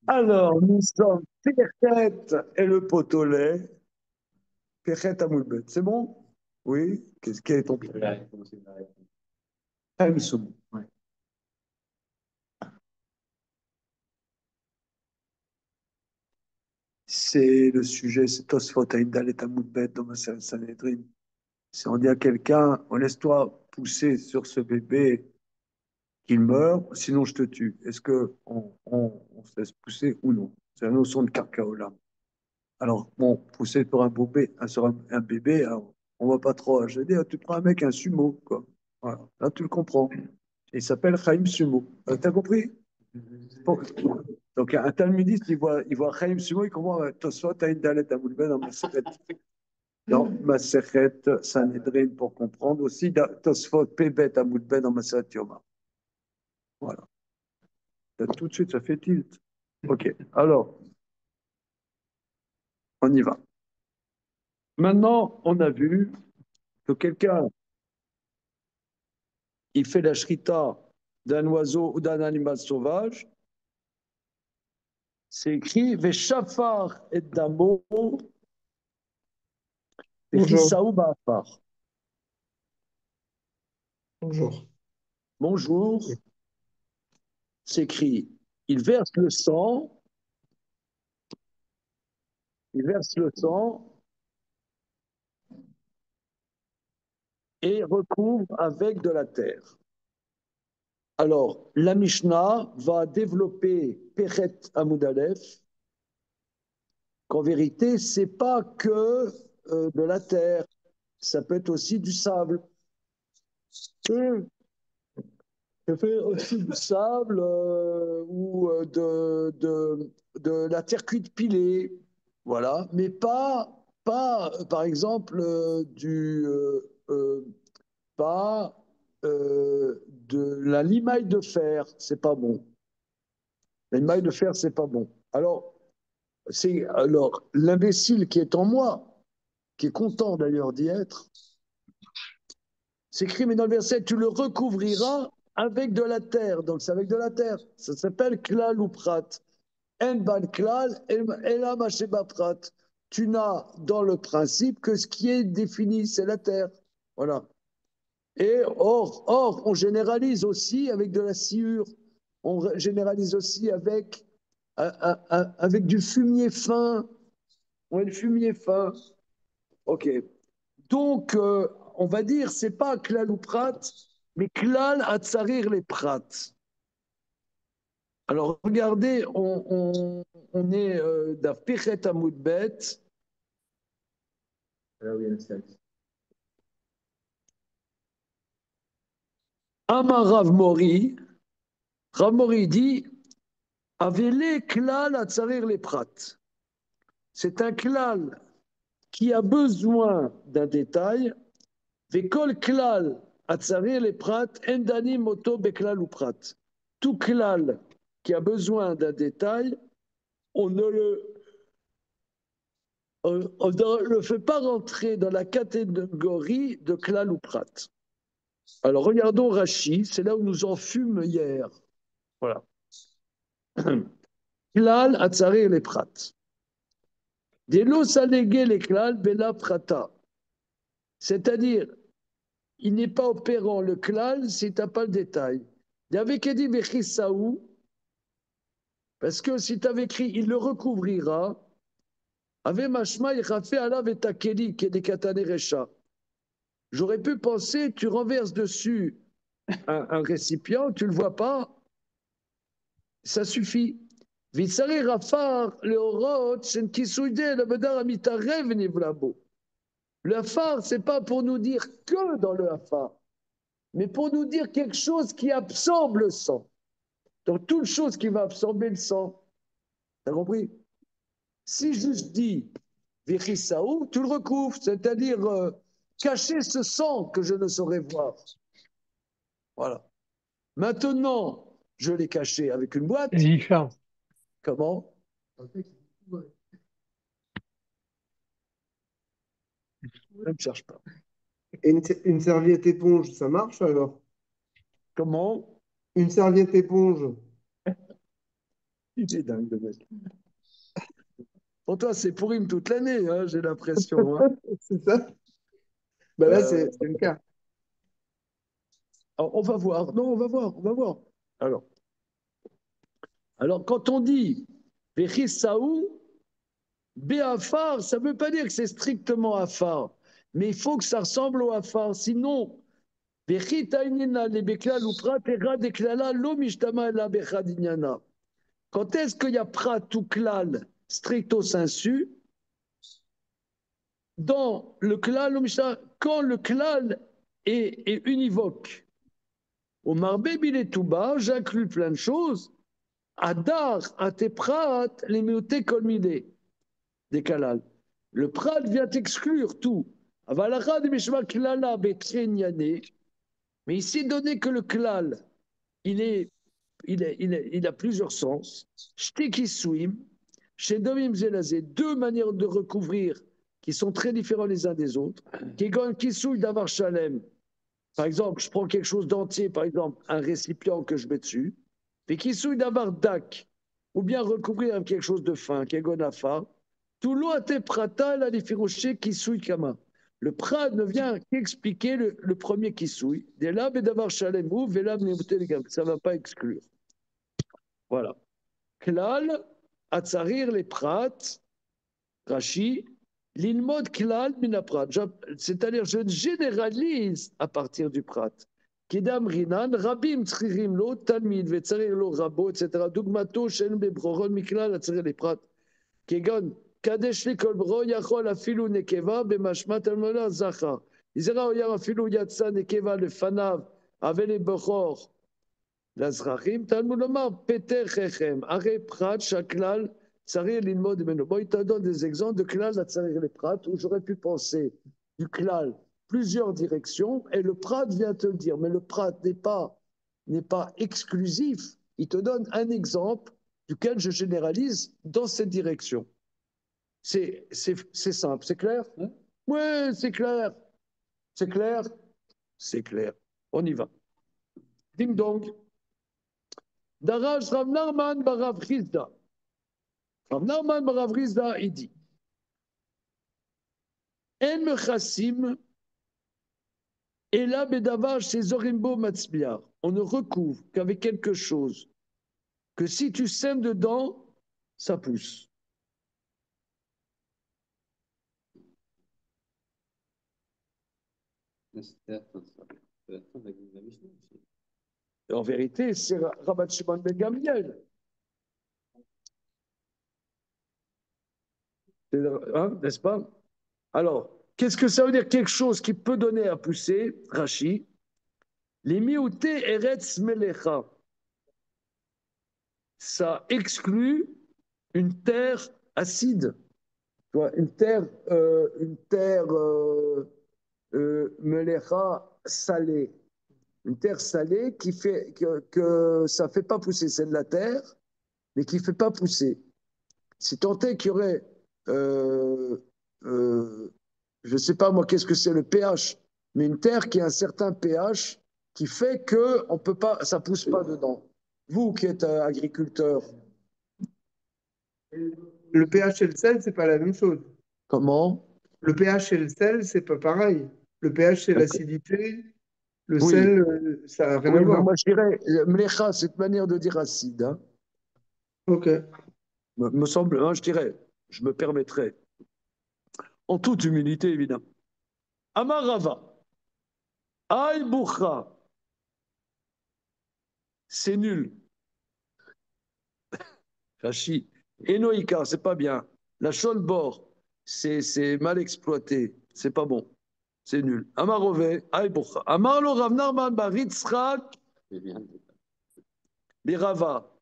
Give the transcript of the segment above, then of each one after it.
Alors, nous sommes Pirket et le pot au lait. Pirket à Moulbet. C'est bon? Oui? Quel est ton problème? Soum. Ouais. C'est le sujet, c'est Tosfot Aïdal et Moulbet dans ma Sanhedrin. Si on dit à quelqu'un, on laisse-toi pousser sur ce bébé qu'il meurt, sinon je te tue. Est-ce que on se laisse pousser ou non? C'est la notion de carcaola. Alors, bon, pousser sur un bébé, sur un bébé, alors, on va pas trop. Je veux dire, tu prends un mec, un sumo, quoi. Voilà. Là, tu le comprends. Il s'appelle Chaim Sumo. T'as compris? Bon. Donc, un talmudiste, il voit Chaim Sumo, il comprend Tosfot, t'as une dalet à Moulben dans Masechet. Dans Masechet Sanhedrin, pour comprendre aussi, Tosfot, Pebet à Moulben dans Masechet Yoma. Voilà. Là, tout de suite, ça fait tilt. OK. Alors, on y va. Maintenant, on a vu que quelqu'un il fait la shrita d'un oiseau ou d'un animal sauvage, c'est écrit Veshafar et Damo, Bonjour, Vechisaou Ba'afar. bonjour. Bonjour, c'est écrit il verse le sang, il verse le sang et recouvre avec de la terre. Alors, la Mishnah va développer Pechet Amoudalef, qu'en vérité, c'est pas que de la terre, ça peut être aussi du sable. Et je fais aussi du sable ou de la terre cuite pilée, voilà, mais pas par exemple, pas de la limaille de fer, c'est pas bon. La limaille de fer, c'est pas bon. Alors l'imbécile qui est en moi, qui est content d'ailleurs d'y être, c'est écrit, mais dans le verset, tu le recouvriras avec de la terre. Donc c'est avec de la terre. Ça s'appelle klal ou prat. En ban klal, ela masheba prat. Tu n'as dans le principe que ce qui est défini, c'est la terre. Voilà. Et on généralise aussi avec de la sciure. On généralise aussi avec du fumier fin. Ouais, le fumier fin. OK. Donc, on va dire, c'est pas klal ou prat, mais klal à tsarir les prat. Alors, regardez, on est d'Afpichet Amoudbet. Amar Rav Mori. Rav Mori dit Avele klal à tsarir les prat. C'est un klal qui a besoin d'un détail. Vekol klal à tsarir les prat, endani moto beklal ou prat. Tout klal qui a besoin d'un détail, on ne le fait pas rentrer dans la catégorie de klal ou prat. Alors regardons Rachi, c'est là où nous en fûmes hier. Voilà. Klal, Atzari et les prat. Delo salégué les klal, bela prata. C'est-à-dire, il n'est pas opérant le klal si tu n'as pas le détail. Il y avait dit Saou, parce que si tu avais écrit il le recouvrira, avait machma il a fait alav et takeli, qui est des katane recha. J'aurais pu penser, tu renverses dessus un récipient, tu ne le vois pas, ça suffit. Vitsari rafar leorot shen kisuide le bedar amitarev nivlabo. Le hafar, c'est pas pour nous dire que dans le hafar, mais pour nous dire quelque chose qui absorbe le sang. Donc toute chose qui va absorber le sang. T'as compris? Si je dis Vichisaou, tu le recouvres, c'est-à-dire cacher ce sang que je ne saurais voir. Voilà. Maintenant, je l'ai caché avec une C'est boîte. différent. Comment? Ne me cherche pas. Et une serviette éponge, ça marche alors? Comment? Une serviette éponge. Il est dingue, le mec. Pour toi, c'est Pourim toute l'année, hein, j'ai l'impression. Hein. C'est ça? Ben là, Euh, c'est le cas. on va voir. Non, on va voir. On va voir. Alors, quand on dit Saou, Béafar, ça ne veut pas dire que c'est strictement Afar, mais il faut que ça ressemble au Afar. Sinon, quand est-ce qu'il y a prat ou klal stricto sensu dans le klal ou mishnah, quand le klal est univoque. Au marbe il tout bas, j'inclus plein de choses. Adar, ateprat, les meuté colmidé, des kalal. Le prat vient exclure tout. Avalacha de mishma klala betrenyane. Mais ici, donné que le klal, il a plusieurs sens. Shtekisuim, chez Domim Zelazé, deux manières de recouvrir qui sont très différents les uns des autres. Kegon Kisouy d'avoir Shalem. Par exemple, je prends quelque chose d'entier, par exemple, un récipient que je mets dessus. Puis Kisouy d'avoir Dak, ou bien recouvrir avec quelque chose de fin, Kegon Afa. Tout l'eau a été prata, la différoché Kisouy Kama. Le prat ne vient qu'expliquer le premier Kisouy. Des labs et d'avoir Shalem ou Velab ça ne va pas exclure. Voilà. Klal, Atzarir les Prat, Rashi, l'ilmod Klal minaprat. C'est-à-dire, je généralise à partir du Prat. Kidam Rinan, Rabim Tzririm lo, Talmid, Vetzarir lo, Rabo, etc. Dugmato, Shen Bebroron, Miklal, Atzarir les Prat. Kegon, Kadesh li kolbro, Yachol afilu nekeva, Bemashmat almola Zachar. Izera oyar afilu yatsa nekeva le fanav, Avele Bechor. l'Azrachim, Talmud Lomar, Peter Chechem, Are Prat, Shaklal, Tsarir Lilmod Meno. Bon, il te donne des exemples de Klal, la Tsarir les Prat, où j'aurais pu penser du Klal plusieurs directions, et le Prat vient te le dire, mais le Prat n'est pas exclusif. Il te donne un exemple duquel je généralise dans cette direction. C'est simple, c'est clair? Oui, c'est clair. C'est clair? C'est clair. On y va. Ding dong. Darash Rav Narman Barav Chizda. Rav Narman Barav Chizda, il dit En mechassim et là bedavar chez Zorimbo Matzbiar. On ne recouvre qu'avec quelque chose que si tu sèmes dedans, ça pousse. Et en vérité, c'est Rabat Shimon Ben Gamliel. Hein, n'est-ce pas? Alors, qu'est-ce que ça veut dire quelque chose qui peut donner à pousser, Rashi? Les miouté eretz melecha. Ça exclut une terre acide, une terre melecha salée, une terre salée qui fait que ça ne fait pas pousser, c'est de la terre, mais qui ne fait pas pousser. Si tant est qu'il y aurait, je ne sais pas moi, qu'est-ce que c'est le pH, mais une terre qui a un certain pH qui fait que on peut pas, ça pousse pas dedans. Vous qui êtes agriculteur, Le pH et le sel, c'est pas la même chose. comment? Le pH et le sel, c'est pas pareil. Le pH, c'est l'acidité. Le Oui, sel, ça n'a rien à oui, mais voir. moi je dirais, mlecha, c'est une manière de dire acide, hein. Ok. Me semble, hein, je dirais, je me permettrais, en toute humilité évidemment. Amarava, Aïboucha, c'est nul. Rachi, Enoïka, c'est pas bien. La Shonbor, c'est mal exploité, c'est pas bon, c'est nul. Amarove, Aïboucha. Amarlo Ravnarman Baritzrak, Birava.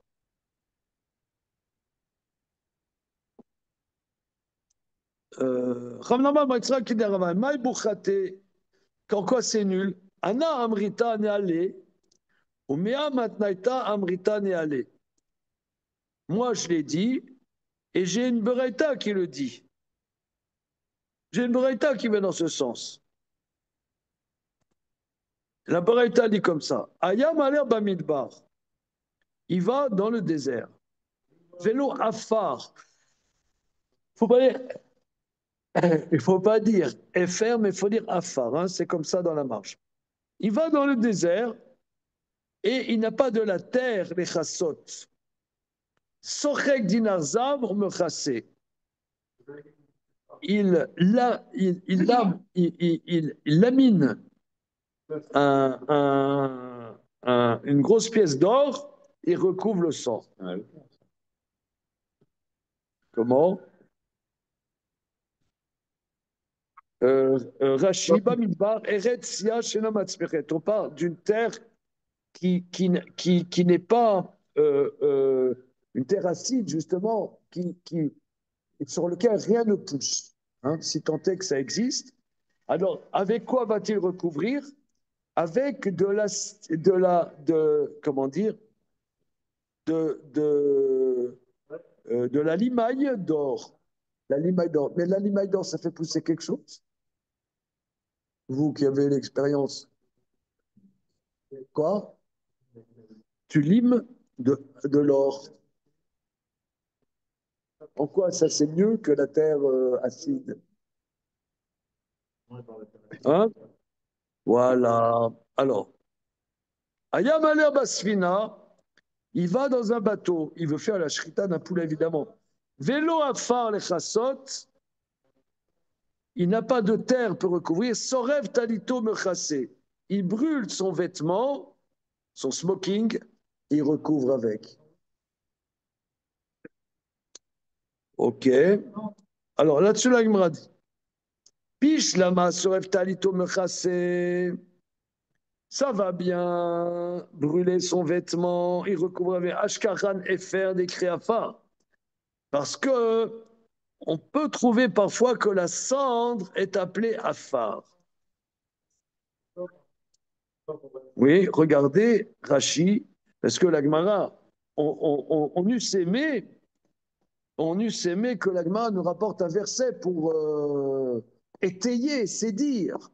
Ravnarman Baritzrak, Birava. Maïbouchate, quand quoi c'est nul? Ana Amrita Neale, ou Mea Matnaita Amrita Neale. Moi, je l'ai dit, et j'ai une Beraita qui le dit. J'ai une Beraita qui va dans ce sens. La Beraita dit comme ça. Ayam aler bamidbar. Il va dans le désert. vélo afar. Il ne faut pas dire FR, mais il faut dire afar. Hein, c'est comme ça dans la marche. Il va dans le désert et il n'a pas de la terre, les chassot. Sochek dinarzav me chassé. Il lamine une grosse pièce d'or et recouvre le sang. Comment? Rashi, Bamidbar, Eretz Sia, Shena Matzmechet. On parle d'une terre qui n'est pas une terre acide, justement, sur laquelle rien ne pousse, hein, si tant est que ça existe. Alors, avec quoi va-t-il recouvrir? Avec comment dire, de la limaille d'or. La limaille d'or. Mais la limaille d'or, ça fait pousser quelque chose? Vous qui avez l'expérience. Quoi? Tu limes de l'or. En quoi ça c'est mieux que la terre acide? Hein? Voilà. Alors, Ayam Aler Basfina, il va dans un bateau. Il veut faire la shrita d'un poulet, évidemment. Vélo à phare les chassot. Il n'a pas de terre pour recouvrir. Sorev talito me chassé. Il brûle son vêtement, son smoking, et il recouvre avec. Ok. Alors là-dessus, la Gemara dit Piche lama sorev talito me chassé. Ça va bien, brûler son vêtement, il recouvre avec Ashkaran et faire des créafas. Parce que on peut trouver parfois que la cendre est appelée afar. Oui, regardez Rashi, parce que la Gemara, on eût aimé que la Gemara nous rapporte un verset pour étayer ses dires.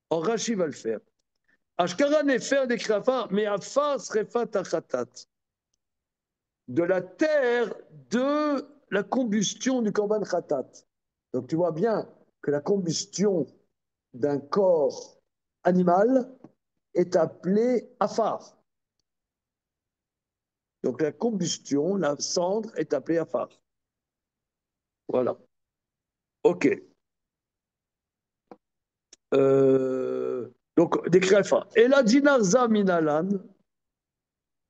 Or, Rashi va le faire. Ashkaran et faire des créafas, mais afar srefat achatat. De la terre de la combustion du korban khatat. Donc tu vois bien que la combustion d'un corps animal est appelée afar. Donc la combustion, la cendre est appelée afar. Voilà. Ok. Donc des créfas. Et la dinarza minalan,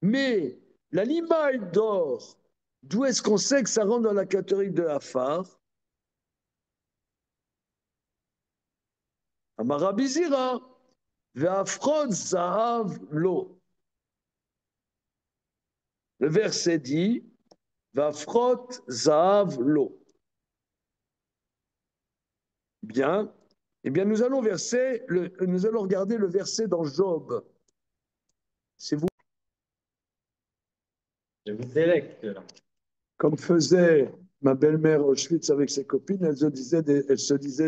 mais la limaille d'or, d'où est-ce qu'on sait que ça rentre dans la catégorie de afar? Amarabizira. Ve'afrod zahav lo. Le verset dit Ve'afrod zahav lo. Bien. Eh bien, nous allons regarder le verset dans Job. C'est vous. Je vous délecte là. Comme faisait ma belle-mère au Auschwitz avec ses copines, elle se disait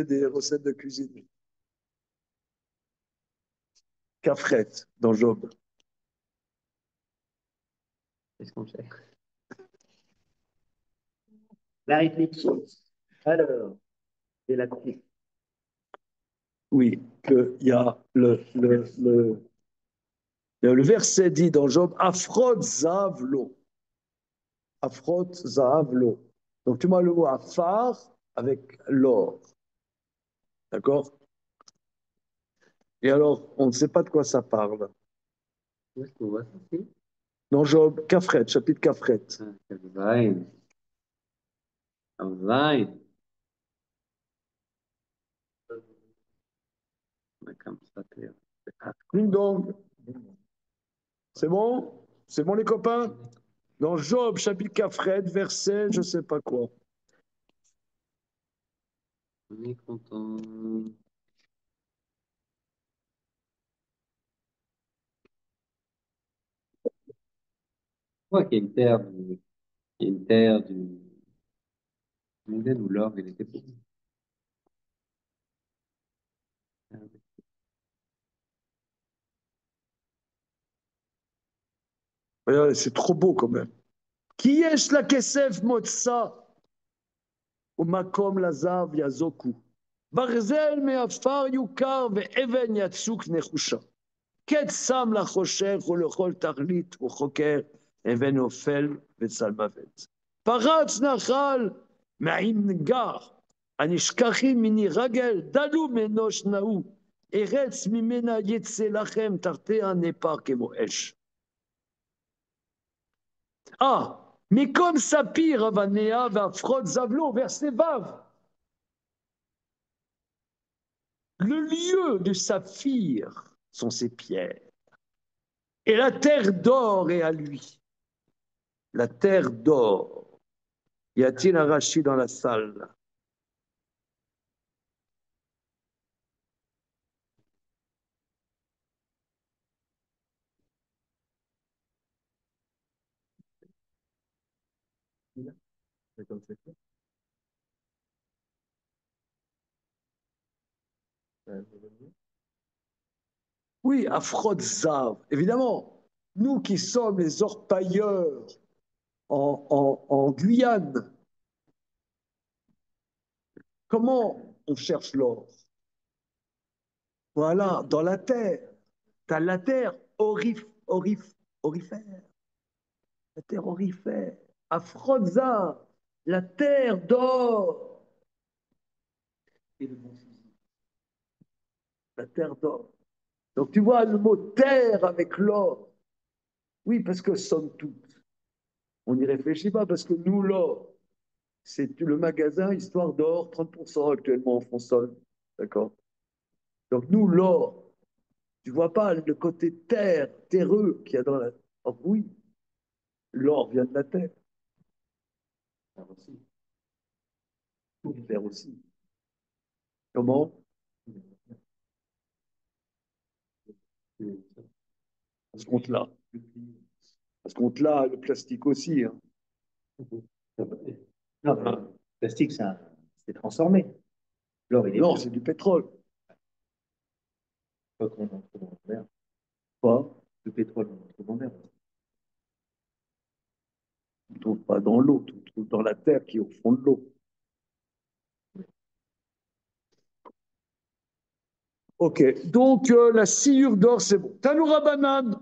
des recettes de cuisine. Kafret dans Job. Qu'est-ce qu'on fait? La réflexion. Alors, c'est la coupe. Oui, qu'il y a le verset dit dans Job Afrod zav lo. Afrod zav lo. Donc tu mets le mot afar avec l'or. D'accord? Et alors, on ne sait pas de quoi ça parle. Où est-ce qu'on voit ça ici? Dans Job, Kafret, chapitre Kafret. Kavzaïn. Kavzaïn. Comme ça, Ding dong. C'est bon? C'est bon les copains? Dans Job, chapitre Kafret, verset, je ne sais pas quoi. on est content. Je crois qu'il y a une terre il y a une terre du où l'or, il était beau. Regardez, c'est trop beau quand même. כי יש לכסף מוצא, ומקום לזהב יזוקו. ברזל מעפר יוכר, ואבן יצוק נחושה. קץ שם לחושך ולכל תכלית, וחוקר אבן נופל וצל מוות. פרץ נחל מענגה, הנשכחים מני רגל, דלו מאנוש נאו, ארץ ממנה יצא לכם, תחתיה נפר כמו אש. מקום ספיר אבניה והפכות זבלו, verset ו'. Le lieu du saphir sont ses pierres, et la terre d'or est à lui. La terre d'or. Y a-t-il un Rashi dans la salle? Oui, Aphrodzav, évidemment. Nous qui sommes les orpailleurs en Guyane, comment on cherche l'or? Voilà, dans la terre. Tu as la terre orifère. La terre orifère. Aphrodzav, la terre d'or. Et le bon fusil. La terre d'or. Donc tu vois le mot terre avec l'or. Oui, parce que somme toute, on n'y réfléchit pas, parce que nous, l'or, c'est le magasin Histoire d'or, 30% actuellement en Fonsol. D'accord? Donc nous, l'or, tu vois pas le côté terre, terreux qu'il y a dans la. Oh, oui, l'or vient de la terre. Faire aussi. Pour faire aussi. Comment? À ce compte-là. À ce compte-là, le plastique aussi. Hein. Non, mais le plastique, c'est transformé. L'or, il est Non, bleu. c'est du pétrole. Pas qu'on en trouve en mer. Pas. Le pétrole, on en trouve en mer. Tu ne trouves pas dans l'eau, tu le trouves dans la terre qui est au fond de l'eau. Ok, donc la sciure d'or, c'est bon. Tanoura banane.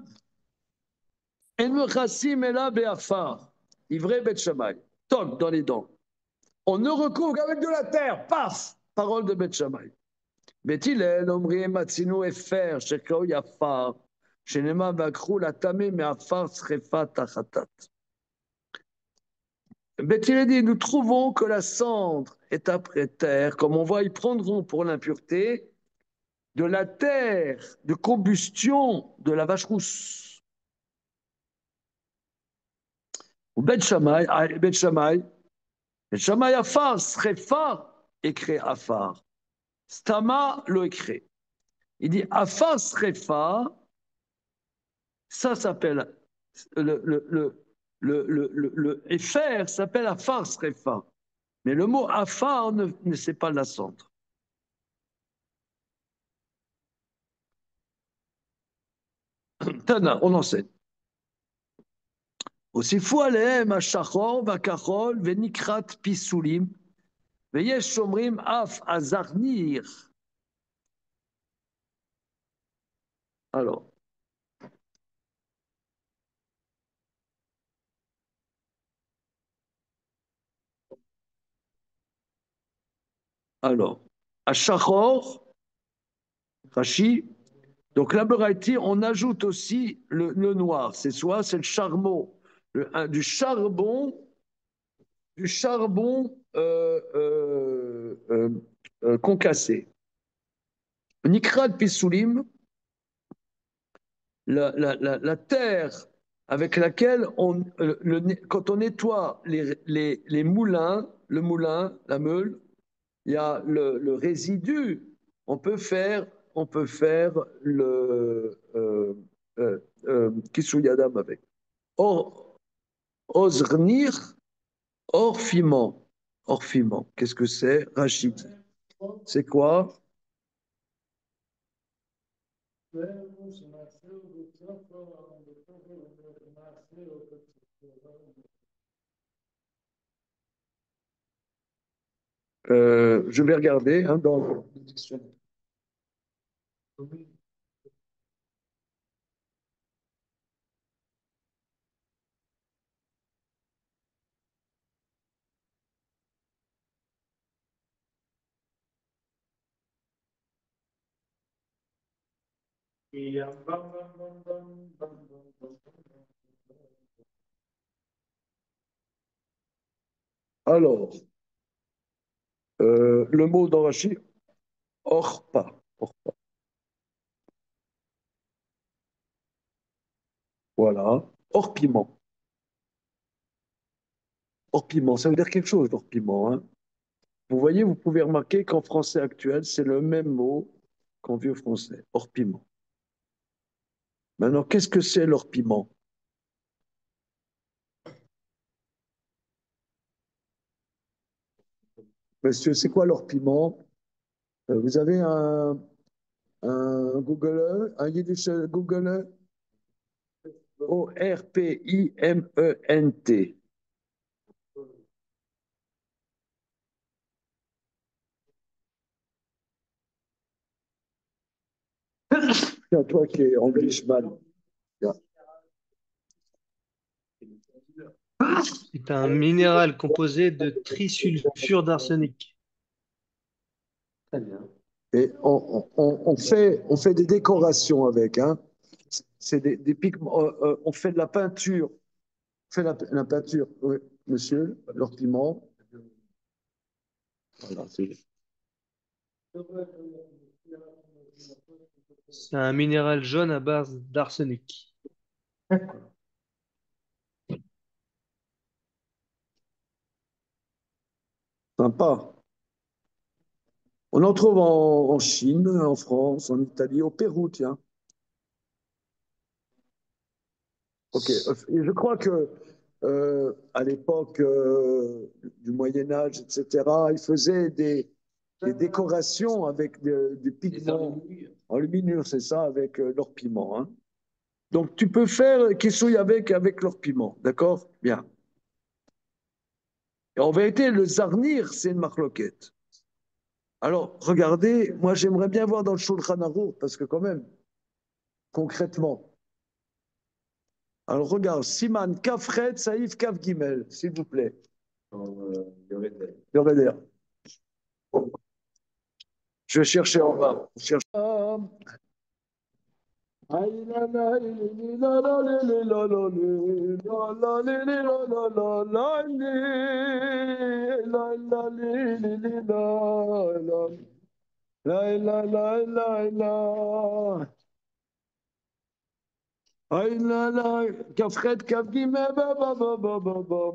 En mechassim ela be'afar. Ivrei bet Shammai. Toc dans les dents. On ne recouvre qu'avec de la terre. Paf! Parole de Bet Shammai. Bet Hillel, אומרים מצינו הפר שקראו יפר, שנאמר ועקרו לטמא מעפר שרפת החטאת. Bet Hillel dit, nous trouvons que la cendre est après terre, comme on voit, ils prendront pour l'impureté de la terre de combustion de la vache rousse. Ou Bet Shammai, Bet Shammai, Bet Shammai Afar, Srefa, écrit Afar. Stama lo écrit. Il dit Afar Srefa, ça s'appelle le Efer s'appelle Afar Srefa. Mais le mot Afar ne c'est pas la cendre. Tana, on enseigne. הוסיפו עליהם השחור והכחול ונקרת פיסולים, ויש שומרים אף הזרניר. Alors, השחור, Rashi, donc la Beraïti, on ajoute aussi le noir, c'est soit c'est le charbon, du charbon concassé. Nikrat Pissoulim, la terre avec laquelle quand on nettoie les moulins, le moulin, la meule, il y a le résidu. On peut faire le Kissuyadam avec. Or, Ozrnir, orfiment. Orfiment, qu'est-ce que c'est? Rachid. C'est quoi? Je vais regarder hein, dans le dictionnaire. Alors, le mot dans Rachi, orpa. Orpa. Voilà. Hors piment. Hors piment, ça veut dire quelque chose, hors piment. Hein. Vous voyez, vous pouvez remarquer qu'en français actuel, c'est le même mot qu'en vieux français, hors piment. Maintenant, qu'est-ce que c'est l'hors piment? Monsieur, c'est quoi l'hors piment? Vous avez un Google, un Yiddish Google? Orpiment. Tiens, toi qui es Englishman. C'est un minéral composé de trisulfure d'arsenic. Très bien. Et on fait des décorations avec. Hein. C'est des pigments. On fait de la peinture. On fait la peinture. Oui, monsieur, l'orpiment. Voilà, C'est un minéral jaune à base d'arsenic. sympa. On en trouve en Chine, en France, en Italie, au Pérou, tiens. Ok. Et je crois que à l'époque du Moyen Âge, etc., ils faisaient des décorations avec des pigments en luminure, c'est ça, avec leur piment. Hein. Donc tu peux faire kissouille avec leur piment, d'accord? Bien. Et en vérité, le zarnir, c'est une marloquette. Alors, regardez, moi j'aimerais bien voir dans le Shulchan Aruch, parce que quand même, concrètement. Alors regarde, Siman Kafret, Saïf Kaf Gimel, s'il vous plaît. Yoréder. Je vais chercher en bas. Je cherche. Kafret, Kaf Gimel, ba, ba, ba, ba, ba, ba.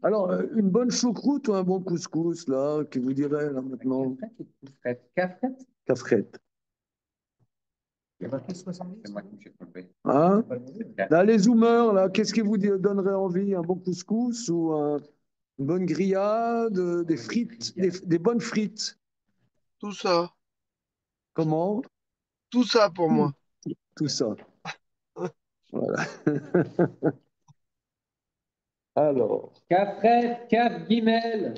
Alors, une bonne choucroute ou un bon couscous, là, qui vous dirait, là, maintenant? Cafret. Kafret. Il y a pas plus 70. C'est moi qui me suis trompé. Hein? Là, les zoomers, là, qu'est-ce qui vous donnerait envie? Un bon couscous ou une bonne grillade, des frites, des bonnes frites? Tout ça. Comment? Tout ça pour moi. Tout ça. Voilà. Alors. Cafret, Caf Guimel.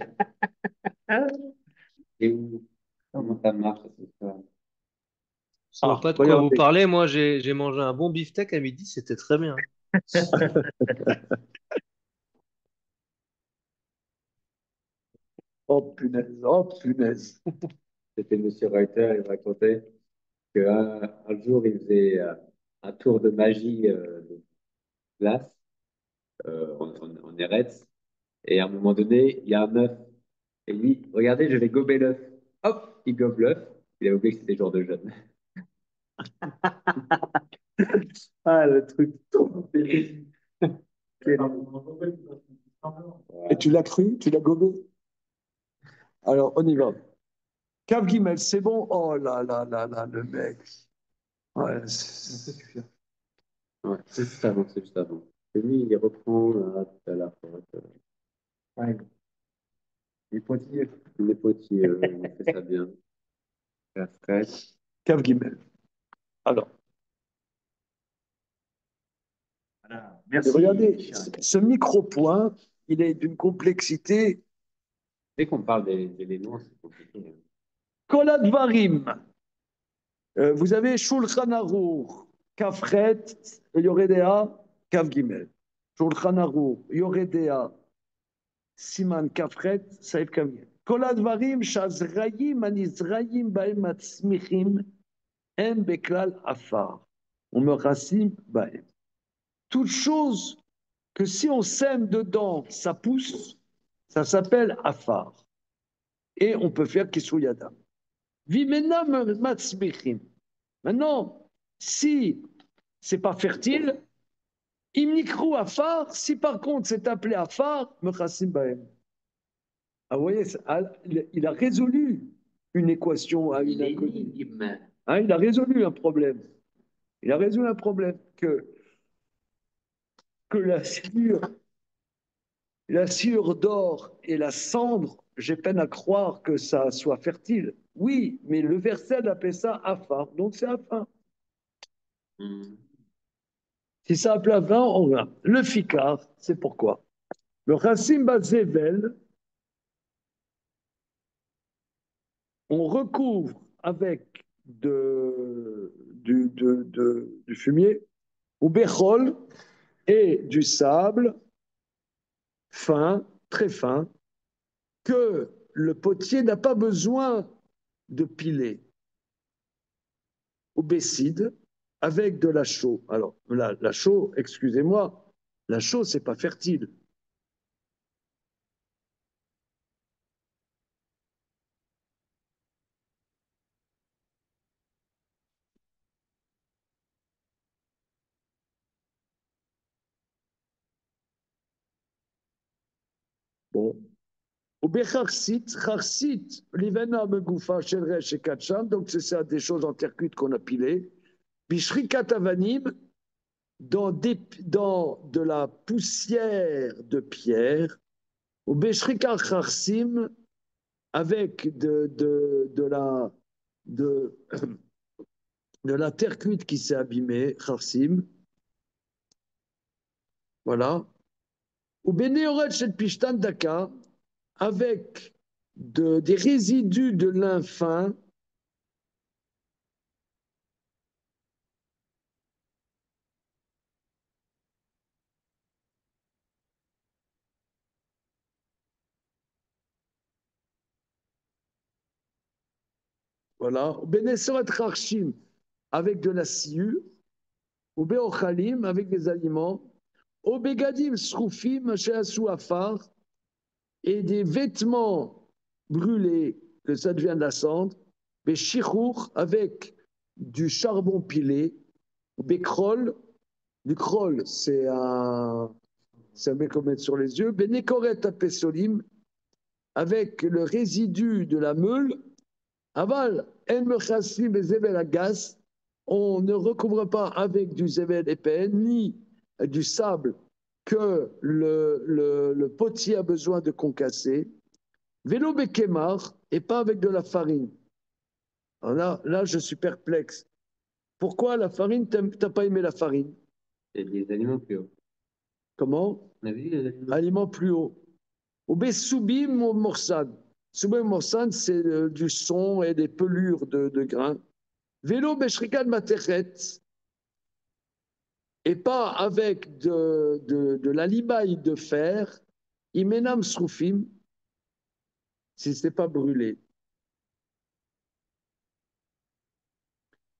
Et où? Comment ça marche cette histoire? Je vois pas de quoi vous Regardez. parlez. Moi, j'ai mangé un bon beefsteak à midi, c'était très bien. Oh punaise, oh punaise. C'était Monsieur Reuter, il me racontait qu'un jour, il faisait un tour de magie de glace en Eretz. Et à un moment donné, il y a un œuf. Et il dit, regardez, je vais gober l'œuf. Hop, il gobe l'œuf. Il a oublié que c'était jour de jeûne. Ah, le truc tombé. Et tu l'as cru? Tu l'as gobé? Alors, on y va. Kav Gimel, c'est bon? Oh là là là là, le mec. Ouais, Ouais, c'est juste avant, c'est juste avant. Et lui, il reprend tout à l'heure. Ouais, il est potier. Il est potier, il fait ça bien. La fraîche. Kav Gimel. Alors, Voilà. Et Merci. regardez, ce micro-point, il est d'une complexité. Dès qu'on parle des noms, c'est compliqué. Hein. Kol advarim. Vous avez Shulchan Aruch, Kafret, Yoredea, Kaf Gimel. Shulchan Aruch, Yoredea, Siman Kafret, Saïf Kaf Gimel. Kol advarim shazrayim anizrayim bahem matzmichim em beklal afar. On me racine bahem. Toute chose que si on sème dedans, ça pousse, ça s'appelle afar. Et on peut faire Kisuyada. Vimena matzmichim. Maintenant, si c'est pas fertile, imnikrou afar, si par contre c'est appelé afar, mechassim bahem. Ah, vous voyez, il a résolu une équation à une inconnue. Hein, il a résolu un problème. Il a résolu un problème que la sciure d'or et la cendre, j'ai peine à croire que ça soit fertile. Oui, mais le verset appelle ça afar, donc c'est afar. Si ça appelle afar, on va. Le fikar, c'est pourquoi. Le chassim bazevel, on recouvre avec du fumier, ou béchol, et du sable fin, très fin, que le potier n'a pas besoin de piler, ou bécide, avec de la chaux. Alors, la chaux, excusez-moi, la chaux, c'est pas fertile. Bon. Ou bécharsit, charsit, l'ivena megoufa, shelresh et kacham, donc c'est ça des choses en terre cuite qu'on a pilées. Bishrikat avanim, dans de la poussière de pierre, ou beshrika charsim, avec de, de la terre cuite qui s'est abîmée, charsim, voilà. Ou beneoret chet pishtan daka, avec des résidus de lin fin, voilà. Ou benesoret charshim, avec de la sciure, ou beochalim, avec des aliments, ou begadim sroufim, sheasu afar, et des vêtements brûlés, que ça devient de la cendre, bechichour, avec du charbon pilé, bekrol, du krol, c'est un mec qu'on met sur les yeux, benekoret apesolim, avec le résidu de la meule, aval, en mechassim et zevel agas, on ne recouvre pas avec du zevel épais, ni du sable que le potier a besoin de concasser, vélo bekemar, et pas avec de la farine. Alors là, je suis perplexe. Pourquoi la farine, t'as pas aimé la farine? C'est des aliments plus hauts. Comment? On a vu les aliments Aliments plus hauts. Ou soubim ou morsan. Soubim morsan, c'est du son et des pelures de grains. Vélo beshrikan matechet, et pas avec de la limaille de fer, imenam sroufim, si ce n'est pas brûlé.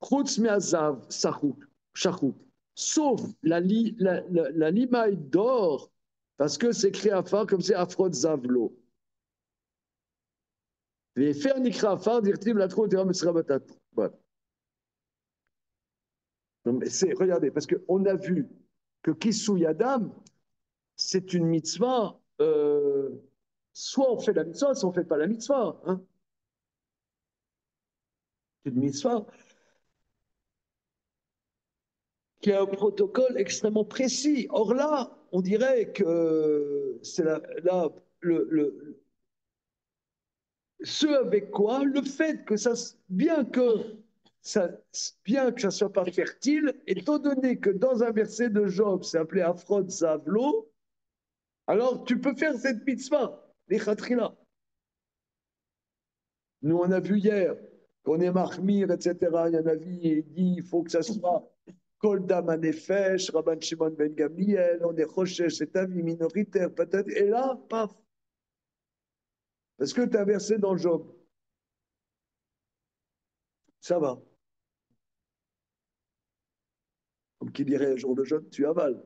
Chutz me'azav shachouk, sauf la limaille d'or, parce que c'est écrit afar comme c'est afrod zavlo. Les faire nikra afar, dirtim la trop batat. Voilà. Regardez, parce qu'on a vu que Kissou Yadam, c'est une mitzvah, soit on fait la mitzvah, soit on ne fait pas la mitzvah. Hein. C'est une mitzvah qui a un protocole extrêmement précis. Or là, on dirait que c'est ce avec quoi le fait que ça, bien que ça, bien que ça ne soit pas fertile, étant donné que dans un verset de Job, c'est appelé Afrod Zavlo, alors tu peux faire cette mitzvah, les khatrila. Nous, on a vu hier qu'on est mahmir, etc. Il y en a vu, il dit il faut que ça soit Kol Dam Hanefesh, Rabban Shimon Ben Gamliel, on est Choshesh, c'est avis minoritaire, peut-être. Et là, paf. Parce que tu as versé dans Job. Ça va. Comme qui dirait un jour de jeûne, tu avales.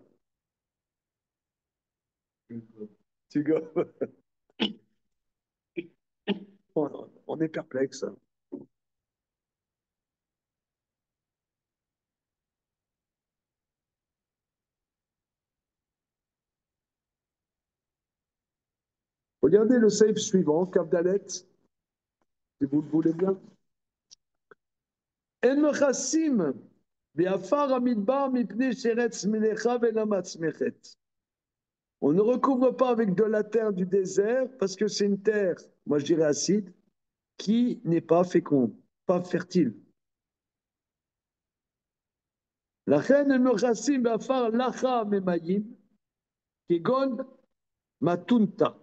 Tu gobes. On est perplexe. Regardez le save suivant, Kavdalet, si vous le voulez bien. En mechassim, be'afar hamidbar mipnei sheretz melecha ve'namatz mechet. On ne recouvre pas avec de la terre du désert parce que c'est une terre, moi je dirais acide, qui n'est pas féconde, pas fertile. לכן הם מכסים בעפר לחה ממים, כגון matunta.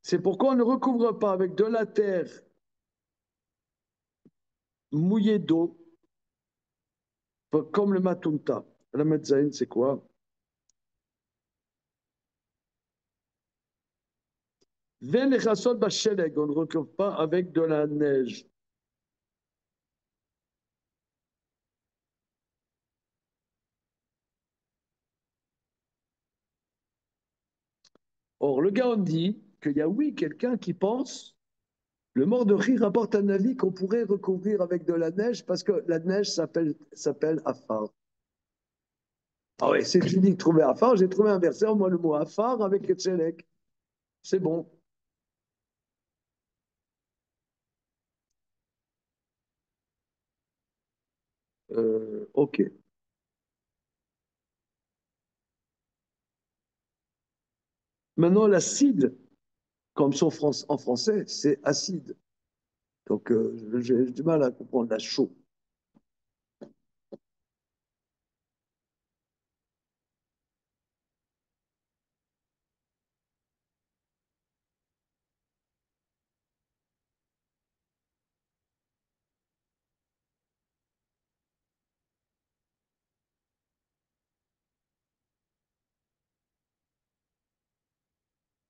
C'est pourquoi on ne recouvre pas avec de la terre mouillée d'eau, comme le matunta. La metzaïn, c'est quoi? Ven les chassot basheleg, on ne recouvre pas avec de la neige. Or, le Gaon dit qu'il y a, oui, quelqu'un qui pense, le mort de rire apporte un avis qu'on pourrait recouvrir avec de la neige parce que la neige s'appelle afar. Ah oui, c'est fini de trouver afar, j'ai trouvé un verset, moi le mot afar avec Etzelek. C'est bon. Ok. Maintenant, l'acide, comme en français, c'est acide. Donc, j'ai du mal à comprendre la chaux.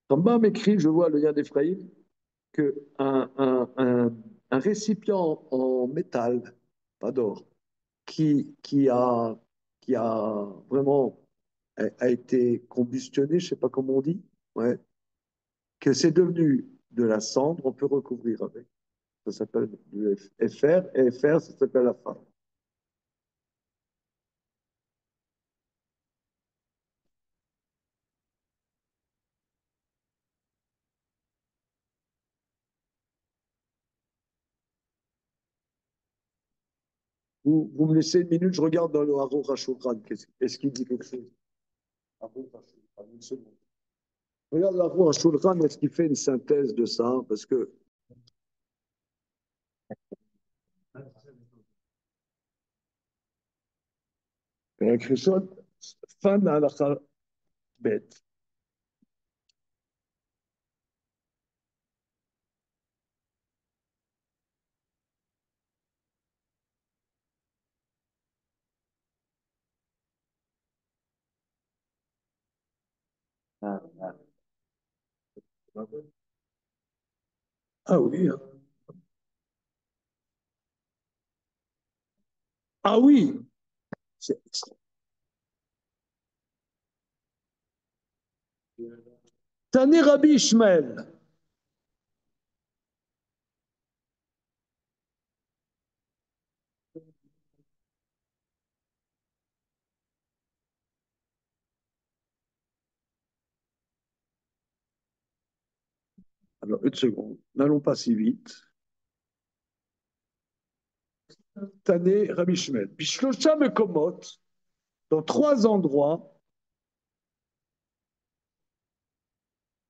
Rambam écrit, je vois le lien d'Ephraïm, qu'un un récipient en métal, pas d'or, qui a vraiment a été combustionné, je ne sais pas comment on dit, ouais, que c'est devenu de la cendre, on peut recouvrir avec. Ça s'appelle du FR, et FR, ça s'appelle la femme. Vous me laissez une minute, je regarde dans le Haro Rashogran. Est-ce qu'il dit quelque chose? Haro Rashogran, une seconde. Regarde l'Haro Rashogran, est-ce qu'il fait une synthèse de ça? Parce que. Rishon, fin de la bête. Ah oui. Ah oui. Tani Rabbi Ishmael. Alors, une seconde, n'allons pas si vite. Tané Rabbi Ishmael. Bishlosha Mekomot, dans 3 endroits,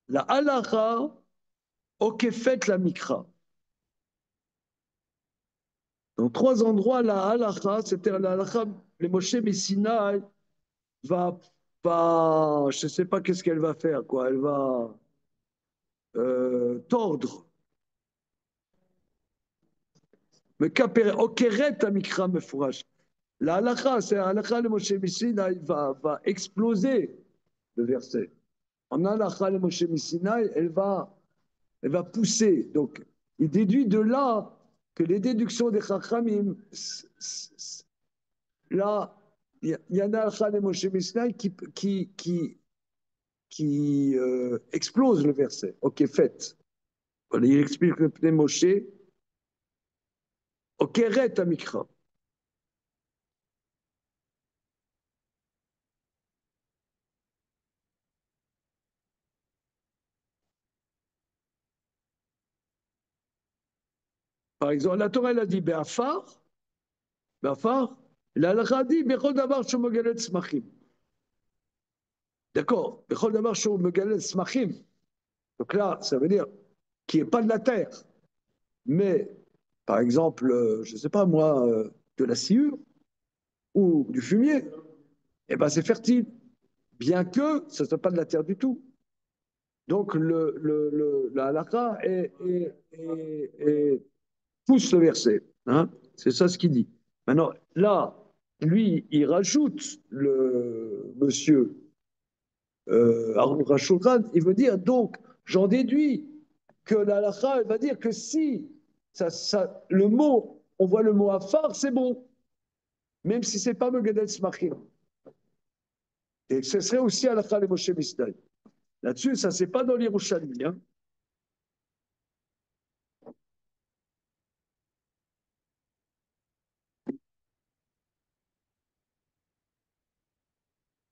la halacha okefet la mikra. Dans trois endroits, la halakha, c'est-à-dire la halakha, le Moshe Messinaï je ne sais pas qu'est-ce qu'elle va faire, quoi. Elle va tordre. Mais Okeret Amikra Mefourash. La halakha, c'est la halakha, le Moshe Messinaï va exploser le verset. En halakha, le Moshe Messinaï, elle va pousser. Donc, il déduit de là que les déductions des Chachamim, là, il y en a halakha, le Moshe Messinaï qui explose le verset. Ok, fait. Voilà, il explique le Pnei Moshe. Ok, ret amikra. Par exemple, la Torah, elle a dit Be'afar, la halakha dit Bechol davar shomogalet smachim. D'accord, Bechol davar shomogalet smachim. Donc là, ça veut dire qu'il n'y ait pas de la terre. Mais, par exemple, je ne sais pas moi, de la sciure ou du fumier, eh ben c'est fertile, bien que ce ne soit pas de la terre du tout. Donc la halakha pousse le verset. Hein, c'est ça ce qu'il dit. Maintenant, là, lui, il rajoute le monsieur Aaron Rashulchan, il veut dire, donc, j'en déduis que la halakha, elle va dire que si le mot, on voit le mot afar, c'est bon, même si c'est pas Megadel Smachim. Et ce serait aussi halakha le Moshe Misnai. Là-dessus, ça, c'est pas dans l'Yerushalmi. Hein.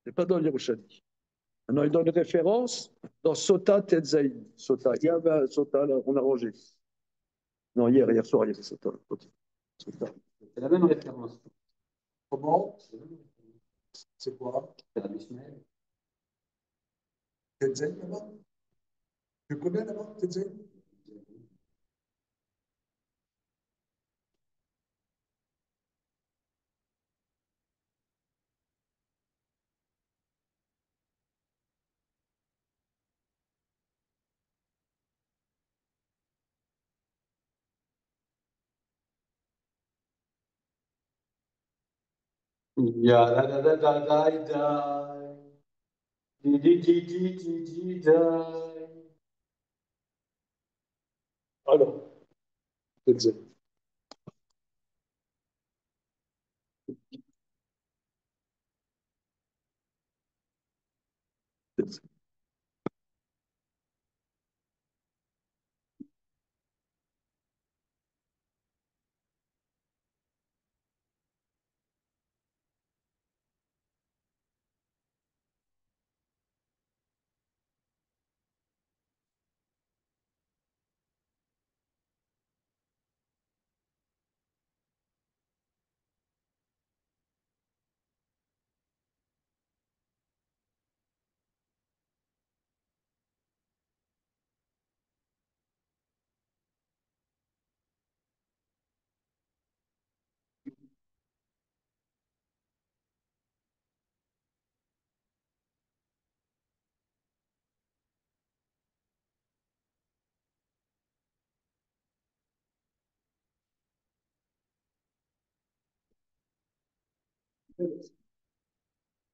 C'est pas dans l'Yerushalmi. Maintenant, il donne une référence dans Sota Tetzaïn. Sota. Il y avait un Sota, là, on a rangé. Non, hier soir, il y avait Sota. Okay. Sota. C'est la même référence. Comment? C'est quoi? C'est la Mishnah. Tetzaïn là-bas? Tu connais là-bas, Tetzaïn? Ya la la la la la la. Di di di di di di da. Alors, Tetzaïn. Tetzaïn.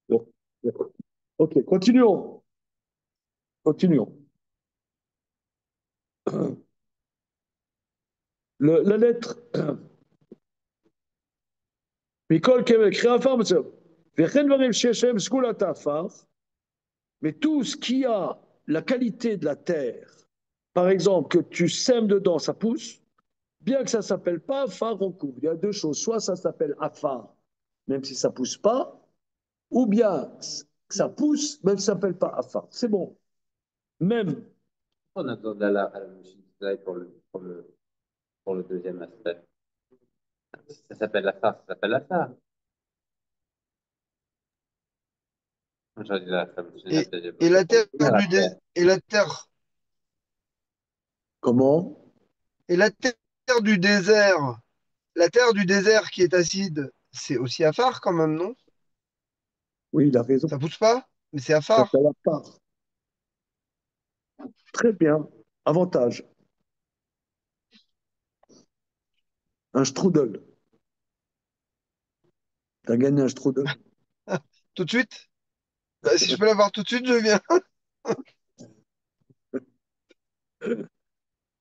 Bon, d'accord. Ok, continuons. Continuons. La lettre. Mikol Kemek, Réafar, Vechen Varim Sheshem, Skulata Afar. Mais tout ce qui a la qualité de la terre, par exemple, que tu sèmes dedans, ça pousse, bien que ça ne s'appelle pas afar, on couvre. Il y a deux choses. Soit ça s'appelle afar, même si ça ne pousse pas, ou bien que ça pousse, même si ça ne s'appelle pas afar. C'est bon. Même. On a besoin de la Mishnah pour le deuxième aspect. Ça s'appelle la farce, ça s'appelle la farce. J'ai dit la femme, Et la terre et la terre Comment? et la terre du désert, la terre du désert qui est acide, c'est aussi Afar quand même, non? Oui, il a raison. Ça pousse pas, mais c'est Ça Afar. s'appelle la part. Très bien. Avantage. Un strudel. Tu as gagné un strudel. Tout de suite? Bah, si je peux l'avoir tout de suite, je viens.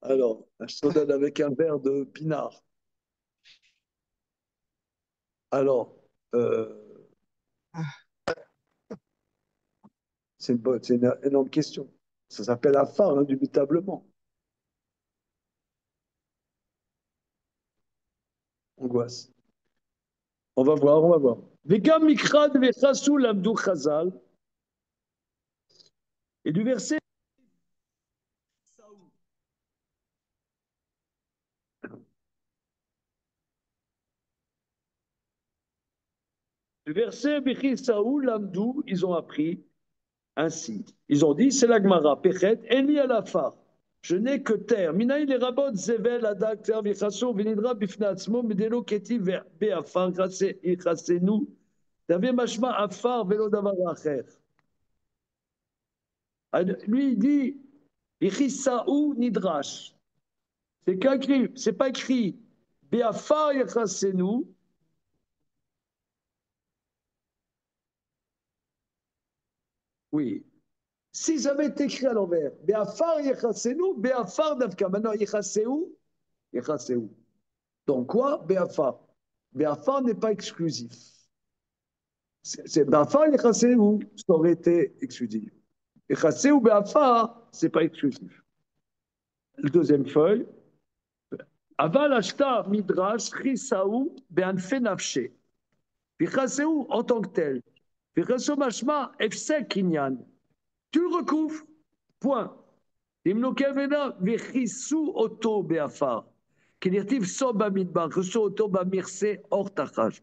Alors, un strudel avec un verre de pinard. Alors, euh, c'est une énorme question. Ça s'appelle la phare, indubitablement. Angoisse. On va voir, on va voir. Vegam mikrad vechasu lamdu chazal. Et du verset Bechi Saoul lamdu, ils ont appris ainsi. Ils ont dit, c'est la Gemara, Pechet, Eni alafar. Je n'ai que terre. Minaï les rabot zevel adak ter vichaso vinidra bifnatzmo medelo keti beafar ichasenu. T'avais machma afar velo davar acher. Lui, il dit, Ichisaou nidrash. C'est pas écrit, beafar ichasenu. Oui. Si ça avait été écrit à l'envers, beafar ichasenu, beafar davka. Maintenant, ichaseu, ichaseu. Donc quoi? Béafar. Béafar n'est pas exclusif. C'est Béafar et Chasseu, ça aurait été exclusif. Et Chasseu ou Béafar, c'est pas exclusif. La deuxième feuille. Aval ashta midrash chisaou be'anfe nafshe. Puis Chasseu en tant que tel. Puis Chasseu mashma efsek kinyan. Tu le recouvres. Point. Imnokevena vechisou auto Béafar. Kinirtiv so bamidbar, reso auto bamirse or tachaj.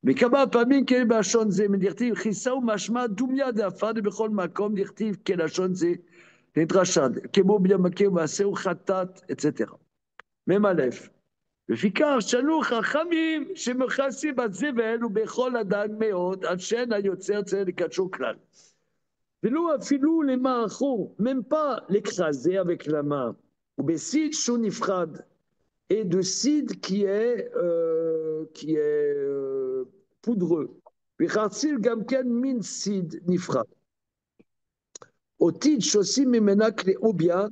וכמה פעמים כן בלשון זה, דכתיב כיסה ומשמע דומיה דאפד בכל מקום, דכתיב כלשון זה נדרשד, כמו בלמכה ומעשהו חטאת, etc. מ"א. לפיכך שאלו חכמים שמכסים בזבל ובכל אדם מאוד, עד שאין היוצר צריך לקדשו כלל. ולא אפילו למערכו, même pas l'écraser avec la main, ובסיד שהוא נפחד, et de cidre qui est poudreux. V'chartzil gamken min sid nifra. Otid shosim mimena bien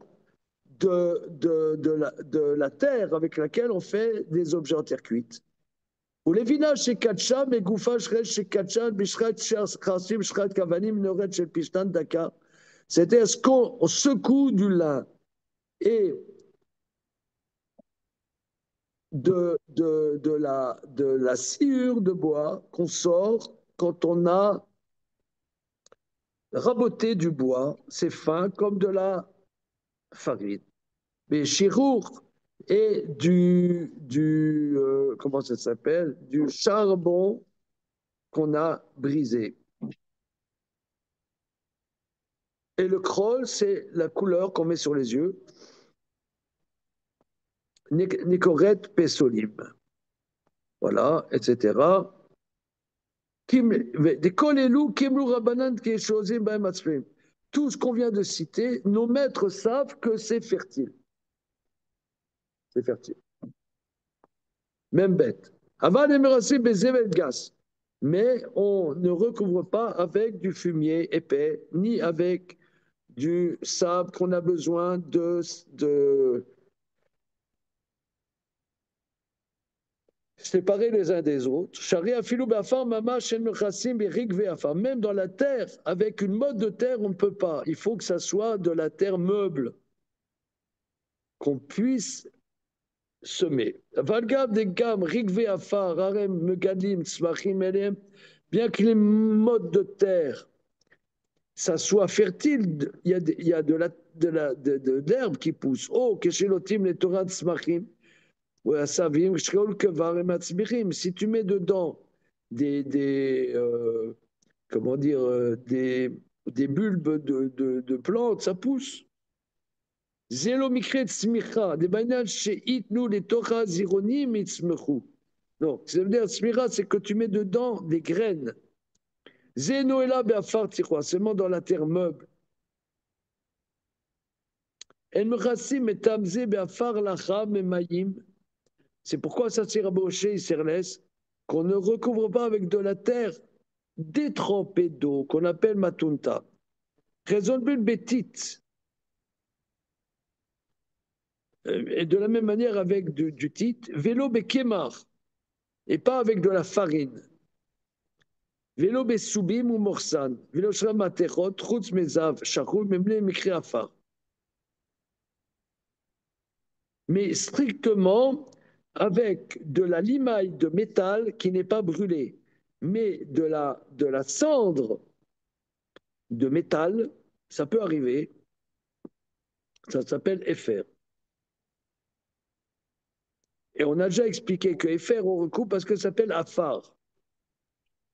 de la terre avec laquelle on fait des objets en terre cuite. Ou les vinages chez Katcha, mais goufa shred chez Katcha, bishret charsim shred kavanim noret chez Pishtan Daka. C'est-à-dire qu'on secoue du lin et de la sciure de bois qu'on sort quand on a raboté du bois, c'est fin comme de la farine. Mais chirour et comment ça s'appelle, du charbon qu'on a brisé. Et le kroll, c'est la couleur qu'on met sur les yeux. Nicoret Pesolim. Voilà, etc. Tout ce qu'on vient de citer, nos maîtres savent que c'est fertile. C'est fertile. Même bête. Mais on ne recouvre pas avec du fumier épais, ni avec du sable qu'on a besoin de séparés les uns des autres. Même dans la terre, avec une mode de terre, on ne peut pas. Il faut que ça soit de la terre meuble, qu'on puisse semer. Bien que les modes de terre, ça soit fertile, il y a de l'herbe qui pousse. Oh, que chez l'otim les Torah tzmachim. Si tu mets dedans comment dire, des bulbes de plantes, ça pousse. Zélo mikret smicha, des bainanes chez itnu les tocha zironim itzmechu. Non, ça veut dire smira, c'est que tu mets dedans des graines. Zenoela be'afar tichwa, seulement dans la terre meuble. El mechassim et tamze be'afar lacha memayim. C'est pourquoi ça s'est rabauché, il s'est laisse, qu'on ne recouvre pas avec de la terre détrempée d'eau, qu'on appelle matunta. Raison de bétit. Et de la même manière avec du tit, vélo bekemar, et pas avec de la farine. Vélo besoubim ou morsan, vélo shramatechot, chutz mezav, shachul, memle mikri afar. Mais strictement avec de la limaille de métal qui n'est pas brûlée, mais de la cendre de métal, ça peut arriver, ça s'appelle Efer. Et on a déjà expliqué que Efer, on recoupe parce que ça s'appelle Afar.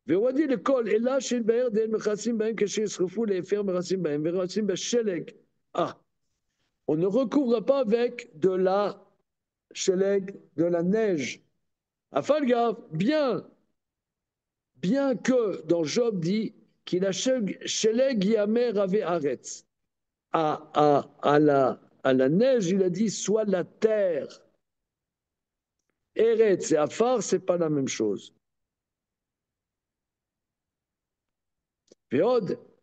ועודי לכל אלא שהתבהר דין מכסים בהם כשישרפו להפר מכסים בהם ורצים בשלג. Ah, on ne recouvre pas avec de la sheleg, de la neige. Afal gaffe, bien que dans Job dit qu'il a sheleg yamer ave aretz. À la neige, il a dit soit la terre. Eretz et Afar, c'est pas la même chose.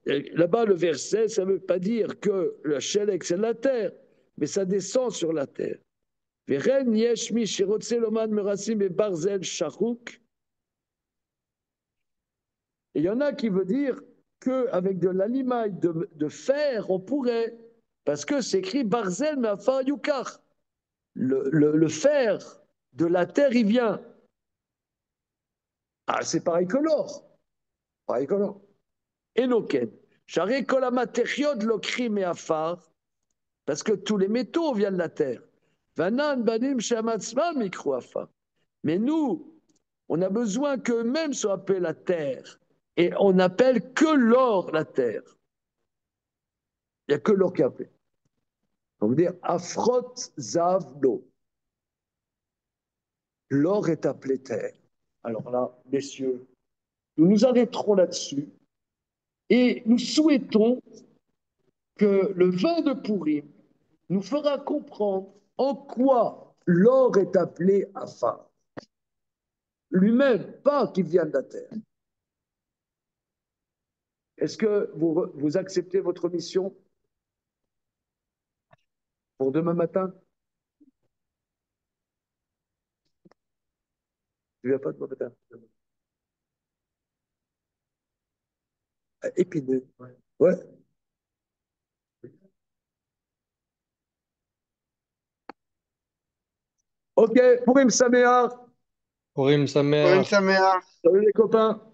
Là-bas, le verset, ça ne veut pas dire que le Shelek, c'est la terre, mais ça descend sur la terre. Il y en a qui veut dire qu'avec de la limaille de fer, on pourrait, parce que c'est écrit Barzel Mafar Yukar. Le fer de la terre, il vient. Ah, c'est pareil que l'or. Pareil que l'or. Enoken. J'arrête que la matériau de l'okrim et afar, parce que tous les métaux viennent de la terre. Vanan banim shamatzma mikro afar. Mais nous, on a besoin qu'eux-mêmes soient appelés la terre. Et on n'appelle que l'or la terre. Il n'y a que l'or qui est appelé. On veut dire afrot zavlo. L'or est appelé terre. Alors là, messieurs, nous nous arrêterons là-dessus et nous souhaitons que le vin de Pourim nous fera comprendre en quoi l'or est appelé afar. Lui-même, pas qu'il vient de la terre. Est-ce que vous acceptez votre mission pour demain matin? Tu ne viens pas demain matin? Épineux. Ouais. Ok, Pourim Saméar. Purim Purim Sameach. Sameach. Salut les copains.